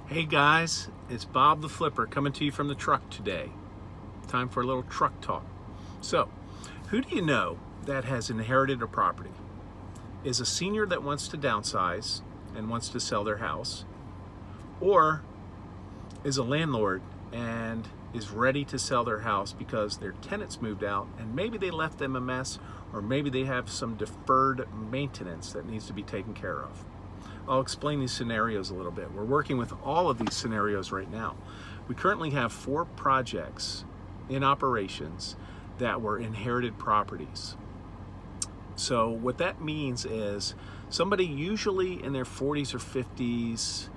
Hey guys, it's Bob the Flipper coming to you from the truck today. Time for a little truck talk. So, who do you know that has inherited a property? Is a senior that wants to downsize and wants to sell their house? Or is a landlord and is ready to sell their house because their tenants moved out and maybe they left them a mess, or maybe they have some deferred maintenance that needs to be taken care of? I'll explain these scenarios a little bit. We're working with all of these scenarios right now. We currently have 4 projects in operations that were inherited properties. So what that means is somebody usually in their 40s or 50s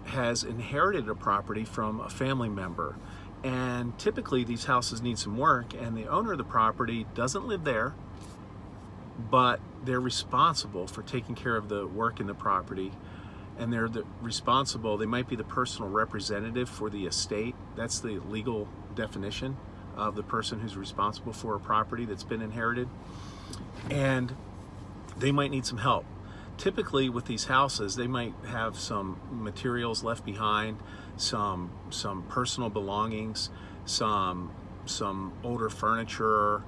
has inherited a property from a family member. And typically these houses need some work, and the owner of the property doesn't live there, but they're responsible for taking care of the work in the property, and they're responsible. They might be the personal representative for the estate. That's the legal definition of the person who's responsible for a property that's been inherited, and they might need some help. Typically with these houses, they might have some materials left behind, some personal belongings, some older furniture,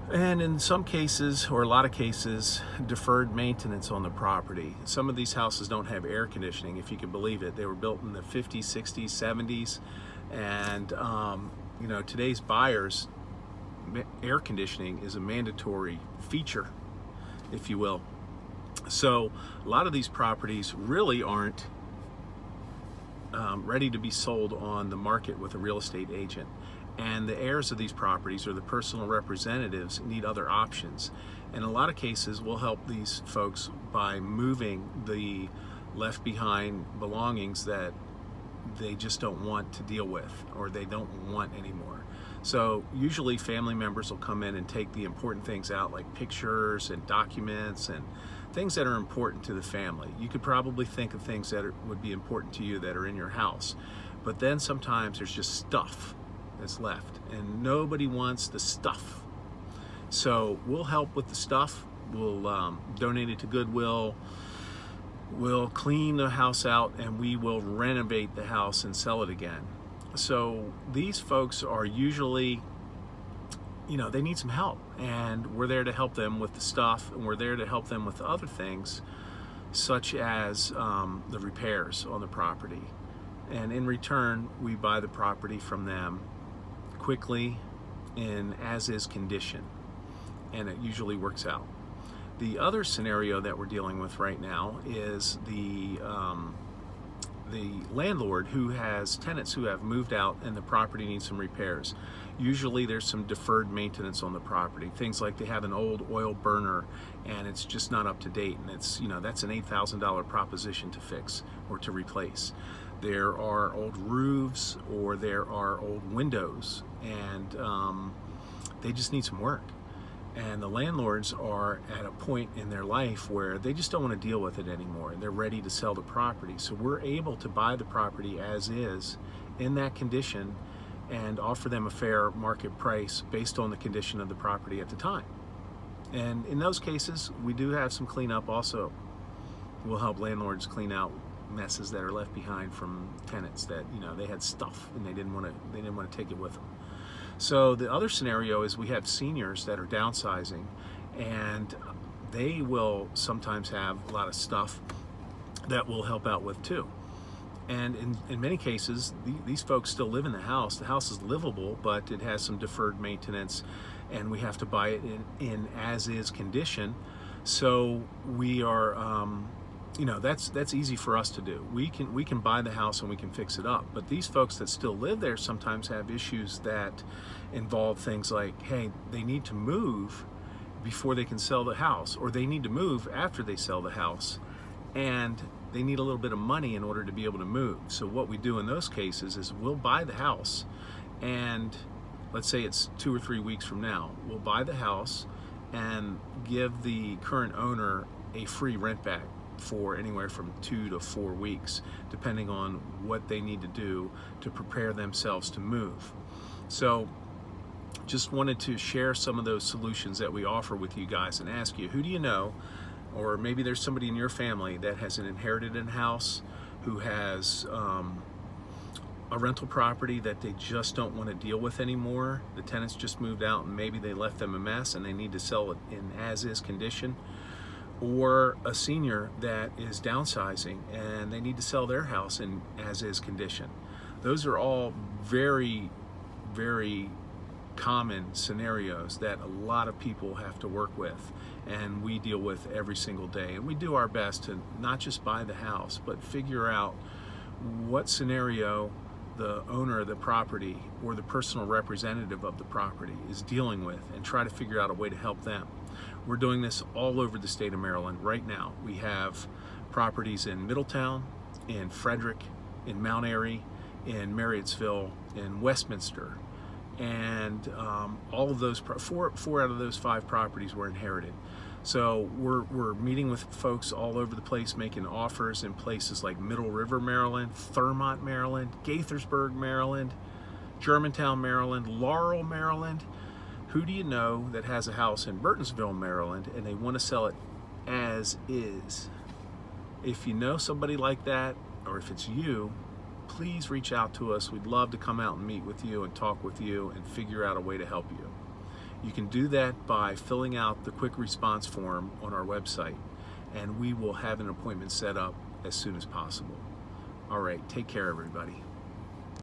and in some cases, or a lot of cases, deferred maintenance on the property. Some of these houses don't have air conditioning, if you can believe it. They were built in the 50s, 60s, 70s, and today's buyers, air conditioning is a mandatory feature, if you will. So a lot of these properties really aren't ready to be sold on the market with a real estate agent. And the heirs of these properties, or the personal representatives, need other options. In a lot of cases, we'll help these folks by moving the left behind belongings that they just don't want to deal with, or they don't want anymore. So usually family members will come in and take the important things out, like pictures and documents and things that are important to the family. You could probably think of things that would be important to you that are in your house. But then sometimes there's just stuff that's left, and nobody wants the stuff. So we'll help with the stuff. We'll donate it to Goodwill. We'll clean the house out, and we will renovate the house and sell it again. So these folks are usually, they need some help, and we're there to help them with the stuff, and we're there to help them with other things, such as the repairs on the property. And in return, we buy the property from them quickly in as-is condition, and it usually works out. The other scenario that we're dealing with right now is the landlord who has tenants who have moved out and the property needs some repairs. Usually there's some deferred maintenance on the property. Things like they have an old oil burner and it's just not up to date, and it's that's an $8,000 proposition to fix or to replace. There are old roofs, or there are old windows, and they just need some work. And the landlords are at a point in their life where they just don't want to deal with it anymore, and they're ready to sell the property. So we're able to buy the property as is, in that condition, and offer them a fair market price based on the condition of the property at the time. And in those cases, we do have some cleanup also. We'll help landlords clean out messes that are left behind from tenants that they had stuff and they didn't want to take it with them. So the other scenario is we have seniors that are downsizing, and they will sometimes have a lot of stuff that we'll help out with too. And in many cases, these folks still live in the house. The house is livable, but it has some deferred maintenance, and we have to buy it in as-is condition. So we are that's easy for us to do. We can buy the house and we can fix it up. But these folks that still live there sometimes have issues that involve things like, hey, they need to move before they can sell the house, or they need to move after they sell the house, and they need a little bit of money in order to be able to move. So what we do in those cases is we'll buy the house, and let's say it's 2 or 3 weeks from now, we'll buy the house and give the current owner a free rent back for anywhere from 2 to 4 weeks, depending on what they need to do to prepare themselves to move. So just wanted to share some of those solutions that we offer with you guys and ask you, who do you know, or maybe there's somebody in your family that has inherited a house who has a rental property that they just don't want to deal with anymore. The tenants just moved out and maybe they left them a mess and they need to sell it in as-is condition. Or a senior that is downsizing and they need to sell their house in as-is condition. Those are all very, very common scenarios that a lot of people have to work with, and we deal with every single day. And we do our best to not just buy the house, but figure out what scenario the owner of the property or the personal representative of the property is dealing with, and try to figure out a way to help them. We're doing this all over the state of Maryland right now. We have properties in Middletown, in Frederick, in Mount Airy, in Marriottsville, in Westminster, and all of those, four out of those 5 properties were inherited. So we're meeting with folks all over the place, making offers in places like Middle River, Maryland, Thurmont, Maryland, Gaithersburg, Maryland, Germantown, Maryland, Laurel, Maryland. Who do you know that has a house in Burtonsville, Maryland, and they want to sell it as is? If you know somebody like that, or if it's you, please reach out to us. We'd love to come out and meet with you and talk with you and figure out a way to help you. You can do that by filling out the quick response form on our website, and we will have an appointment set up as soon as possible. All right, take care, everybody.